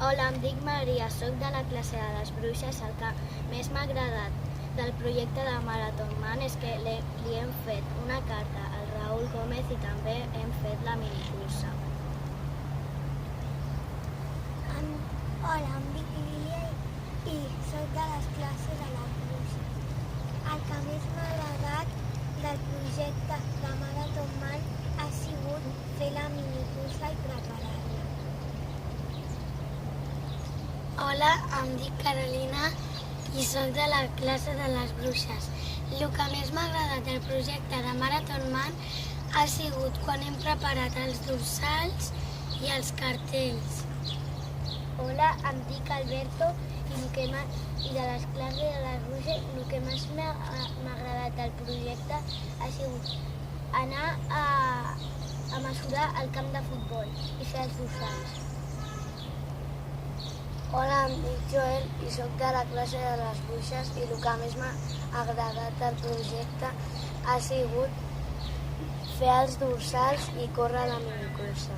Hola, em dic Maria, soc de la classe de les bruixes. El que més m'ha agradat del projecte de Marathon Man és que li hem fet una carta al Raúl Gómez i també hem fet la minicursa. Hola, em dic Lília i soc de les classes de les bruixes. El que més m'ha agradat del projecte de Marathon Man ha sigut fer la minicursa i preparar-la. Hola, em dic Carolina i soc de la classe de les bruixes. El que més m'ha agradat del projecte de Marathon Man ha sigut quan hem preparat els dorsals i els cartells. Hola, em dic Alberto i de les classes de les bruixes el que més m'ha agradat del projecte ha sigut anar a mesurar el camp de futbol i fer els dorsals. Hola, em dic Joel i soc de la classe de les bruixes i el que més m'ha agradat del projecte ha sigut fer els dorsals i córrer la minicursa.